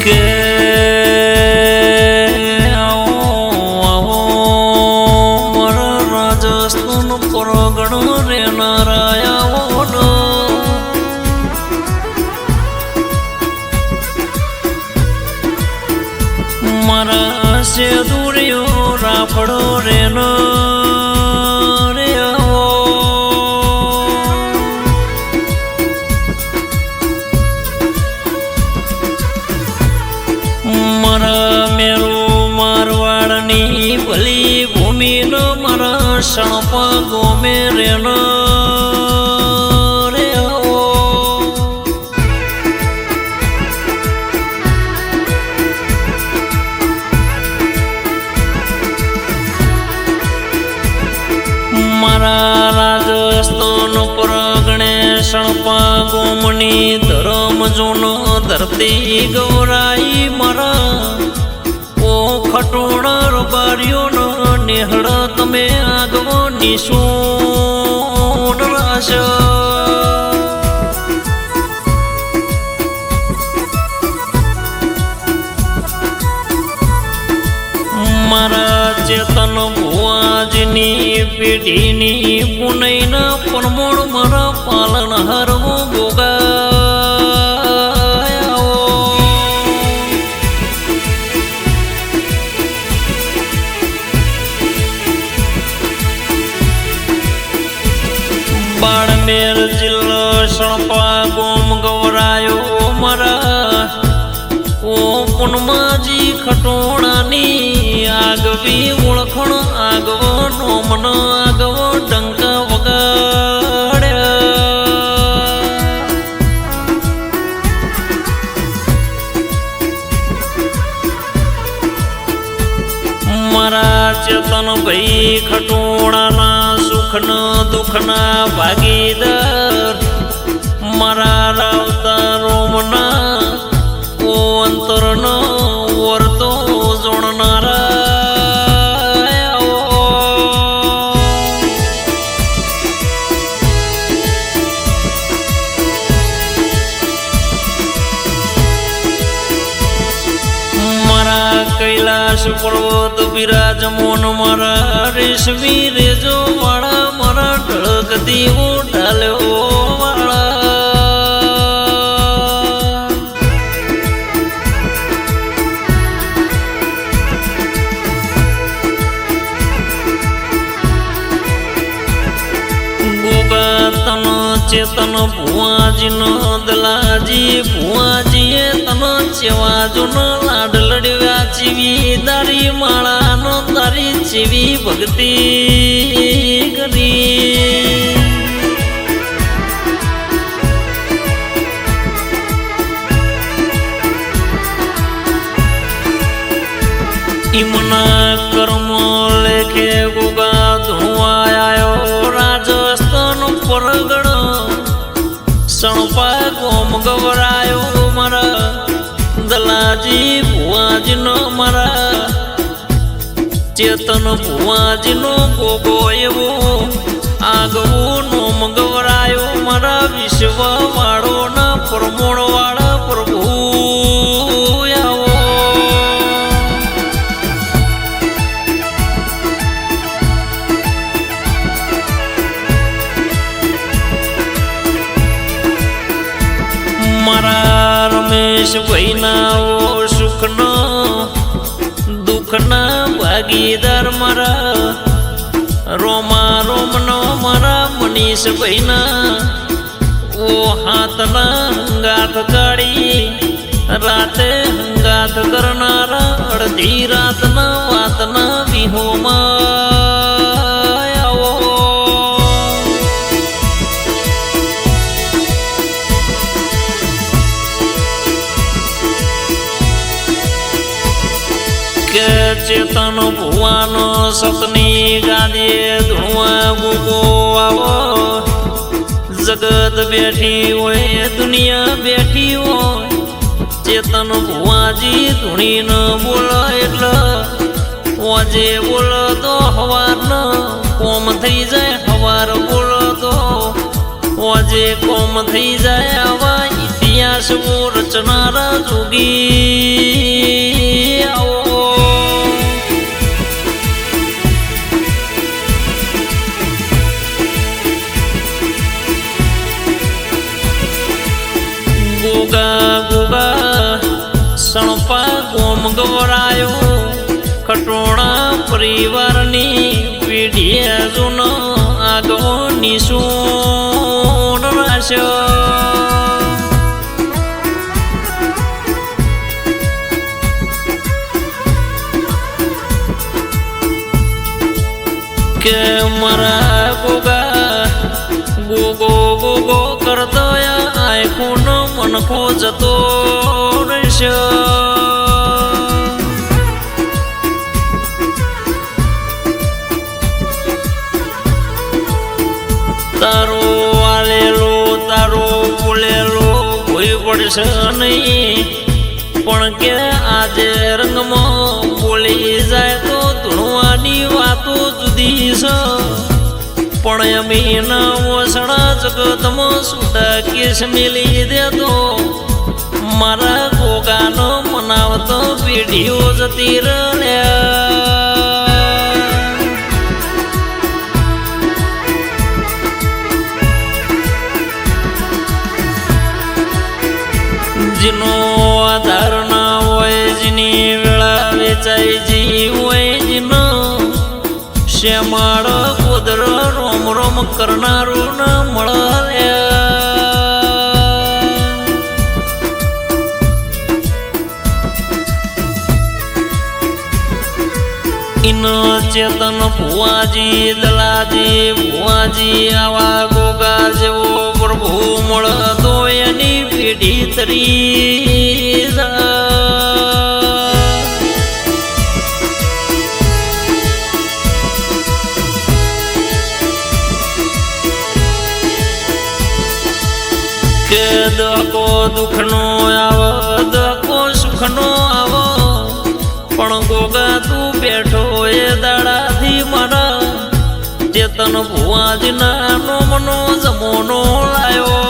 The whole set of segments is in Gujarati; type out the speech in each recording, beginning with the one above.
કે આવો મારા રાજસ્થાન પરગણો રે નારાયણો મારા સેદુરિયો રાફડો રે નો રે આવો મારા મેરુ મારવાડની ભલી ભૂમિનો મારા સણપા ગોમે રે નો રે આવો મારા રાજસ્થાન પરગણે સણપા ગોમની ધરમ જોનો ધરતી ગૌરાઈ મારા ઓ ખટોણા રબારીઓનો નેહળ તમે આગવો નિશોન રાશ મારા ચેતન ભુવાજની પેઢીની પુનૈના પરમોળ મારા પાલન હરવો ગોગાયાઓ બાડમેર જિલ્લો સણપા ગોમ ગવરાયો મારા ઓ પુનમાજી ખટોણાની આગવી ઓળખણ આગવો નોમન આગવો ડંકા વગાડ્યા મારા ચેતન ભાઈ ખટોણાના સુખના દુઃખના ભાગીદાર મારા રાવતા રોમના ઓ અંતરનો વર્તો જોડનારા મારા કૈલાશ પર્વત બિરાજમોન મારા રેશમી રેજો વાળા મારા ઢળકતી ઢાલ્યો વાળા ચેતન ભુવાજીનો દલાજી ભુવાજીએ તનો ચેવાજોનો લાડ લડ્યા ચીવી દારી માળાનો તારી ચીવી ભક્તિ કરી ઈમના કર્મ લેખે ગોગા ધુવાયો રાજસ્થાન પરગણો સણપા ગોમ ગવરાયો મારા દલાજી ભુવાજીનો મારા ચેતન ભુવાજીનો ગોગો એવો આગવું નોમ ગવરાયો મારા વિશ્વ વાળો ના પરમોળ વાળા પ્રભુ આવો મારા રમેશ ભાઈના ઓ સુખનો દુઃખના ભાગીદાર મારા રોમા રોમનો મારા મનીષ ભાઈના ઓ હાથના હંગાથ કાઢી રાતે હંગાથ કરનારા અડધી રાતના વાતના વિહોમાં આવો કે ચેતન ભુવાનો સતની ગાદીએ ધુઆ ગુગો આવો જગત બેઠી હોય દુનિયા બેઠી હોય ચેતન ભુવાજી ધૂણી ન બોલો એટલે ઓજે બોલો તો હવાર ન કોમ થઈ જાય હવાર બોલો તો ઓજે કોમ થઈ જાય આવા ઇતિહાસ રચનારા જોગી શું નાશ કે મારા ગોગા ગોગો ગોગો કરતો આખું મન ખો જતો રહેશે તારો આલેલો તારો બોલેલો કોઈ પડશે નહીં પણ કે આજે રંગમાં બોલી જાય તો ધૂણવાની વાતો જુદી છે પણ અમીના ઓસણા જગતમાં સુટા કેસ મિલી દેતો મારા ગોગાનો મનાવતો પેઢીઓ જતી રહ્યા જેનો આધાર ના હોય જેની વેળા વેચાઈ જી હોય જેનો શ્યામાળ ગોદર રોમ રોમ કરનારું ના મળે ઇન ચેતન ભુવાજી દલાજી ભુવાજી આવા ગોગા જેવો પ્રભુ મળતો એની પેઢી તરી કે દકો દુઃખનો આવો દકો સુખનો આવો પણ ગોગા તું બેઠો એ દાડાથી મારા ચેતન ભુવાજીના નો મનો જમોનો લાયો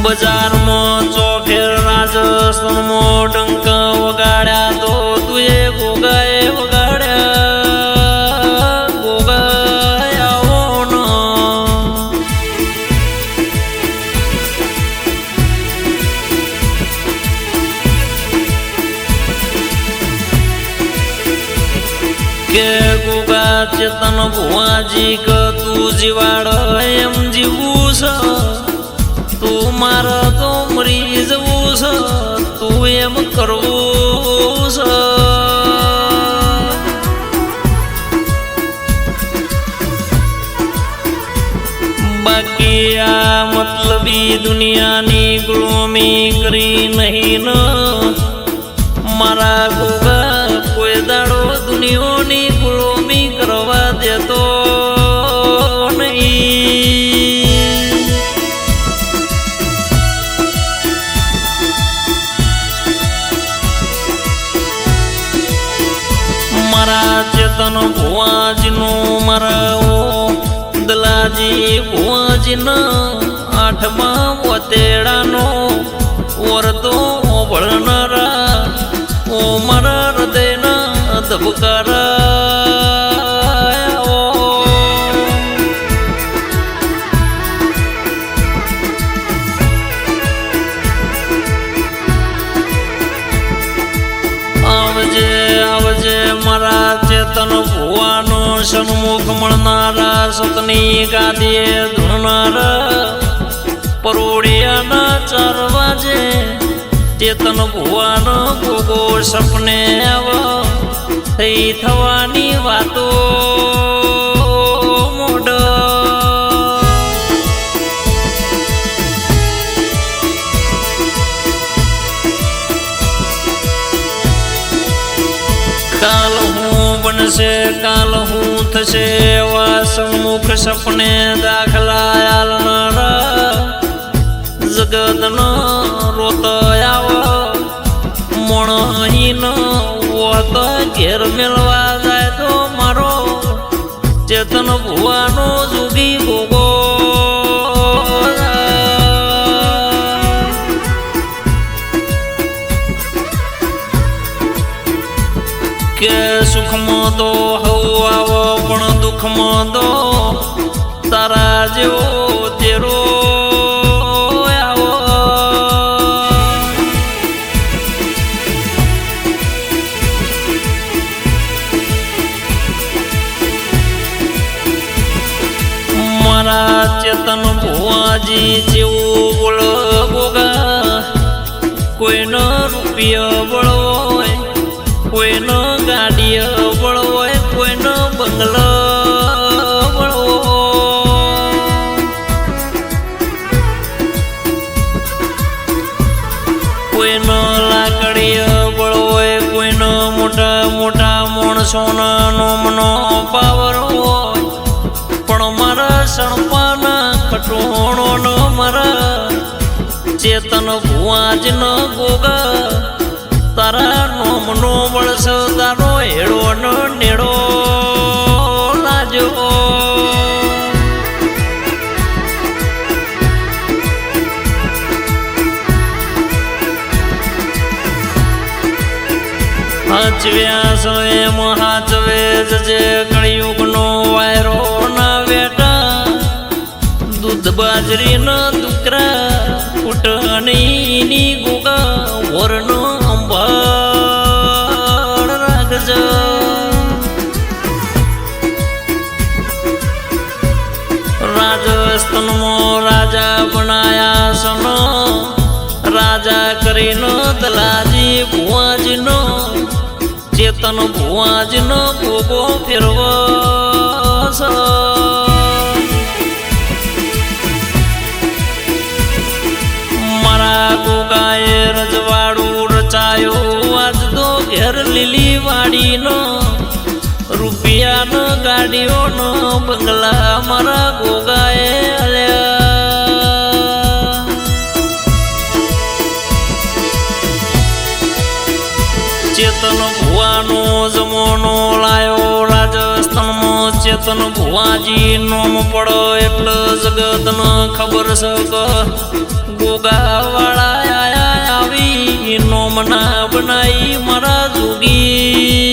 બજારમાં ચોફેર રાજસ્થાનમાં ડંકા વગાડ્યા તો તું એ ગોગાએ વગાડ્યા ગોગા આવો કે ગોગા ચેતન ભુવાજી કે તું જીવાડ એમ જીવું છે તું મારા તો મરી જવું છે તું એમ કરવું છે બાકી આ મતલબી દુનિયાની ગુલામી કરી નહીં ન મારા ગોગા કોઈ દાડો દુનિયાની ગુલામી કરવા દેતો નહીં મારા ચેતન ભુવાજીનું મારા દલાજી ભુવાજીના આઠમા વતેડાનો વરતો ભળનારા ઓ મારા હૃદયના ધબકારા આવજે આવજે મારા ચેતન ભુવાનો સન્મુખ મળનારા સતની ગાદીએ ધૂણનારા પરોડિયાના 4 વાજે ચેતન ભુવાનો ગોગો સપને આવો થઈ થવાની વાતો મોડ કાલ હું બનશે કાલ હું થશે એવા સન્મુખ સપને દાખલા આલનારા જગતનો રોત આવો મોણહીન વોત ઘેર મેળવા જાય તો મારો ચેતન ભુવાનો જુગી ગોગો કે સુખમાં તો હવ આવો પણ દુઃખમાં તો તારા જેવો તેરો ચેતન ભુવાજી જેવું બોલ ગોગા કોઈનો રૂપિયો બળવો હોય, કોઈનો ગાડીઓ બળવો હોય, કોઈનો બંગલો બળવો, કોઈનો લાકડીઓ બળવો હોય, કોઈનો મોટા મોટા માણસોના નોમનો પાવર હોય, પણ મારા સણપાના કટોણોનો મારા ચેતન ભુવાજ ન ગોગા તારા નોમનો બળસ તારો હેડો ન નેડો લાજો. હાચવ્યા સવે મહાચવે જે કળિયુગનો વાયરો ના વેટા દૂધ બાજરીના દુકરા ફૂટણીની ગોગા વરનો અંબાળ રાખજો. રાજસ્થાનમાં રાજા બનાયા સનો રાજા કરીને દલાજી ભુવાજીનો ચેતન ભુવાજીનો ગોગો ફેરવો છે. મારા ગોગાએ રજવાડું રચાયો આજ તો ઘેર લીલી વાડીનો રૂપિયાનો ગાડીઓનો બંગલા મારા ગોગાએ આલ્યા. ચેતન ભુવાનો જમોનો લાયો રાજસ્થાનમાં ચેતન ભુવાજી નોમ પડો એટલે જગતને ખબર છે કે ગોગા વાળા આયા આવી નોમના બનાઈ મારા જોગી